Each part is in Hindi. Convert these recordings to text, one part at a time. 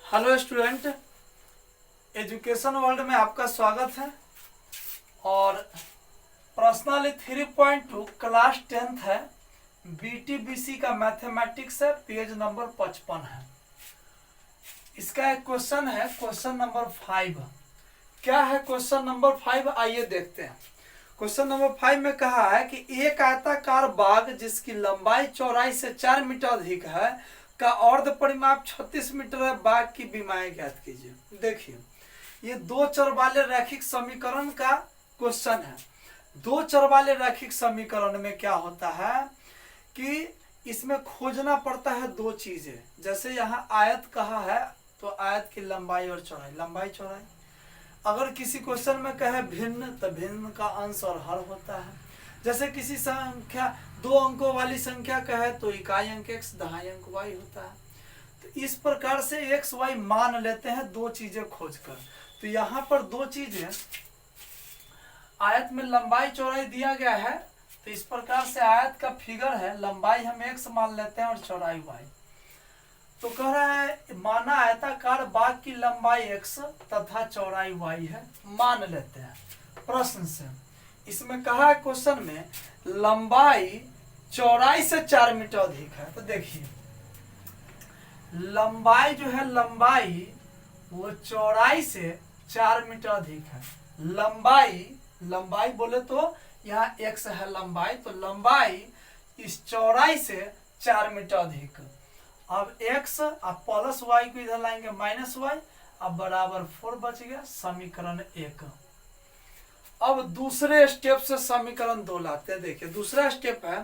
हेलो स्टूडेंट, एजुकेशन वर्ल्ड में आपका स्वागत है। और पर्सनली 3.2 क्लास 10th है, BTBC का मैथमेटिक्स है, पेज नंबर 55 है। इसका एक क्वेश्चन है, क्वेश्चन नंबर 5। क्या है क्वेश्चन नंबर 5, आइए देखते हैं। क्वेश्चन नंबर 5 में कहा है कि एक आयताकार बाग जिसकी लंबाई चौड़ाई से 4 मीटर अधिक है का अर्ध परिमाप 36 मीटर है, बाग की विमाएं ज्ञात कीजिए। देखिए, ये दो चर वाले रैखिक समीकरण का क्वेश्चन है। दो चर वाले रैखिक समीकरण में क्या होता है कि इसमें खोजना पड़ता है दो चीजें। जैसे यहाँ आयत कहा है तो आयत की लंबाई और चौड़ाई, लंबाई चौड़ाई। अगर किसी क्वेश्चन में कहे भिन्न तो भिन्न का अंश और हर होता है। जैसे किसी संख्या दो अंकों वाली संख्या कहे तो इकाई अंक x दहाई अंक y होता है। तो इस प्रकार से x y मान लेते हैं दो चीजें खोजकर। तो यहाँ पर दो चीजें, आयत में लंबाई चौड़ाई दिया गया है, तो इस प्रकार से आयत का फिगर है, लंबाई हम x मान लेते हैं और चौड़ाई y। तो कह रहा है माना आयताकार बाग की लंबाई x तथा चौड़ाई y है, मान लेते हैं। प्रश्न से इसमें कहा है क्वेश्चन में लंबाई चौड़ाई से 4 मीटर अधिक है। तो देखिए लंबाई जो है, लंबाई वो चौड़ाई से 4 मीटर अधिक है। लंबाई बोले तो यहाँ x है लंबाई, तो लंबाई इस चौड़ाई से 4 मीटर अधिक। अब x अब प्लस y को इधर लाएंगे माइनस y, अब बराबर 4 बच गया, समीकरण 1। अब दूसरे स्टेप से समीकरण 2 लाते हैं। देखिए दूसरा स्टेप है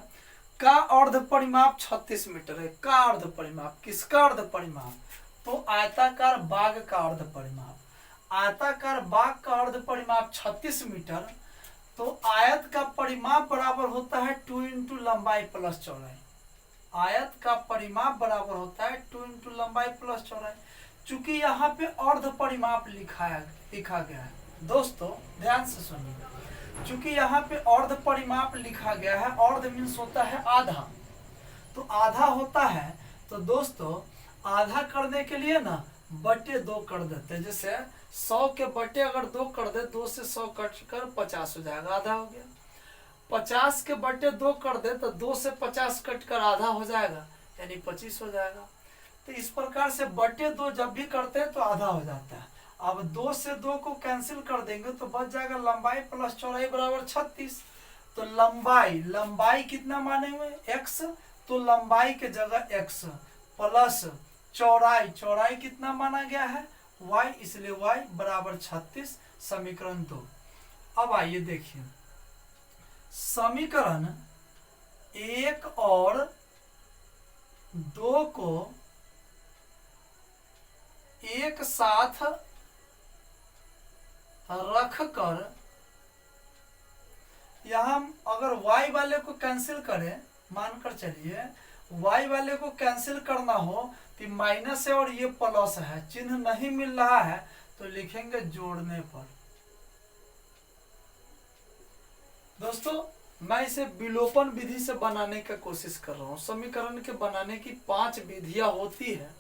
का अर्ध परिमाप 36 मीटर है। का अर्ध परिमाप, किसका अर्ध परिमाप? तो आयताकार बाग का अर्ध परिमाप। आयताकार बाग का अर्ध परिमाप 36 मीटर, तो आयत का परिमाप बराबर होता है 2 इंटू लंबाई प्लस चौड़ाई। आयत का परिमाप बराबर होता है 2 इंटू लंबाई प्लस चौड़ाई। चूंकि यहाँ पे अर्ध परिमाप लिखा गया है, दोस्तों ध्यान से सुनिए। चूंकि यहाँ पे अर्ध परिमाप लिखा गया है, अर्ध मीन्स होता है आधा, तो आधा होता है, तो दोस्तों आधा करने के लिए ना बटे 2 कर देते हैं। जैसे 100 के बटे अगर 2 कर दे, 2 से 100 कट कर 50 हो जाएगा, आधा हो गया। 50 के बटे 2 कर दे तो 2 से 50 कट कर आधा हो जाएगा, यानी 25 हो जाएगा। तो इस प्रकार से बटे 2 जब भी करते हैं तो आधा हो जाता है। अब 2 से 2 को कैंसिल कर देंगे तो बच जाएगा लंबाई प्लस चौड़ाई बराबर 36। तो लंबाई कितना माने हुए x, तो लंबाई के जगह x प्लस चौड़ाई कितना माना गया है y, इसलिए y बराबर 36, समीकरण 2। अब आइए देखिए समीकरण 1 और 2 को एक साथ रखकर यहाँ अगर y वाले को कैंसिल करें, मानकर चलिए y वाले को कैंसिल करना हो तो माइनस है और ये प्लस है, चिन्ह नहीं मिल रहा है तो लिखेंगे जोड़ने पर। दोस्तों मैं इसे विलोपन विधि से बनाने का कोशिश कर रहा हूँ। समीकरण के बनाने की 5 विधियां होती है,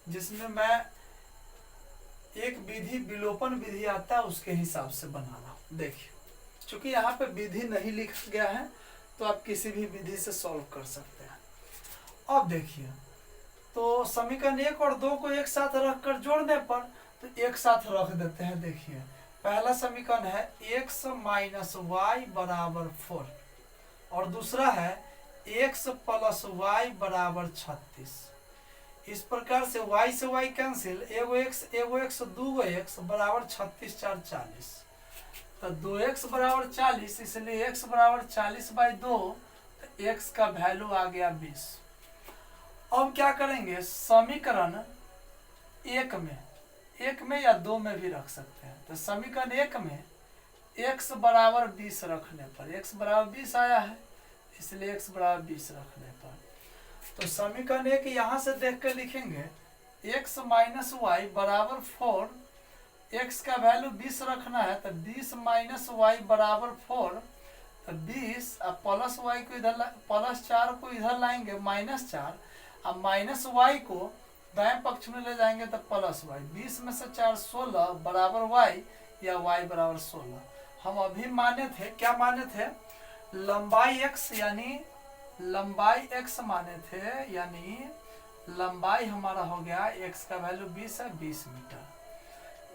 जिसमें मैं एक विधि विलोपन विधि आता है उसके हिसाब से बना रहा हूँ। देखिए चूंकि यहाँ पे विधि नहीं लिखा गया है तो आप किसी भी विधि से सॉल्व कर सकते हैं। अब देखिए तो समीकरण 1 और 2 को एक साथ रखकर जोड़ने पर तो एक साथ रख देते हैं। देखिए पहला समीकरण है x माइनस वाई बराबर 4 और दूसरा है x प्लस वाई बराबर 36। इस प्रकार से y से y कैंसिल, एगो x दूगो x बराबर 36 4 40, तो 2x बराबर 40, इसलिए x बराबर 40/2, तो x का वैल्यू आ गया 20। अब क्या करेंगे समीकरण 1 में या 2 में भी रख सकते हैं। तो समीकरण 1 में x बराबर 20 रखने पर, x बराबर 20 आया है इसलिए x बराबर 20 रखने पर, तो समीकरण 1 यहाँ से देख कर लिखेंगे x माइनस वाई बराबर 4, x का वैल्यू 20 रखना है तो 20 माइनस वाई बराबर 4, तो 20 अब प्लस वाई को इधर प्लस 4 को इधर लाएंगे माइनस 4, अब माइनस वाई को दाएं पक्ष में ले जाएंगे तो प्लस वाई, 20 में से 4 16 बराबर वाई या वाई बराबर 16। हम अभी माने थे, क्या माने थे, लंबाई x यानी लंबाई x माने थे, यानी लंबाई हमारा हो गया x का वैल्यू 20 है, 20 मीटर।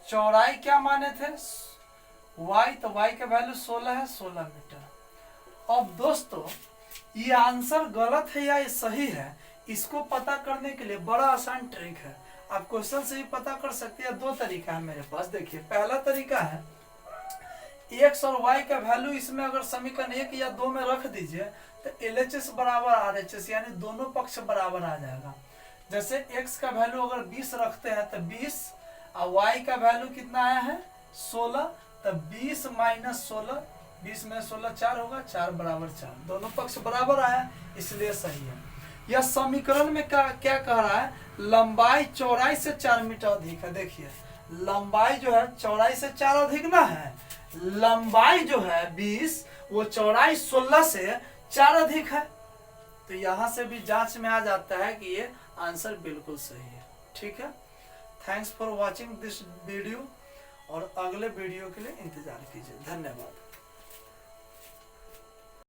चौड़ाई क्या माने थे, y, तो y का वैल्यू 16 है, 16 मीटर। अब दोस्तों ये आंसर गलत है या ये सही है, इसको पता करने के लिए बड़ा आसान ट्रिक है। आप क्वेश्चन से भी पता कर सकते हैं। दो तरीका है मेरे पास। देखिए पहला तरीका है, x और y का वैल्यू इसमें अगर समीकरण 1 या 2 में रख दीजिए तो LHS बराबर RHS, यानी दोनों पक्ष बराबर आ जाएगा। जैसे x का वैल्यू अगर 20 रखते हैं तो 20 और y का वैल्यू कितना आया है 16, तो 20 माइनस 16, 20 में 16 4 होगा, 4 बराबर 4, दोनों पक्ष बराबर आया, इसलिए सही है। यह समीकरण में क्या कह रहा है, लंबाई चौड़ाई से 4 मीटर अधिक है। देखिए लंबाई जो है चौड़ाई से 4 अधिक ना है, लंबाई जो है 20 वो चौड़ाई 16 से 4 अधिक है। तो यहाँ से भी जांच में आ जाता है कि ये आंसर बिल्कुल सही है। ठीक है, thanks for watching this video, और अगले वीडियो के लिए इंतजार कीजिए। धन्यवाद।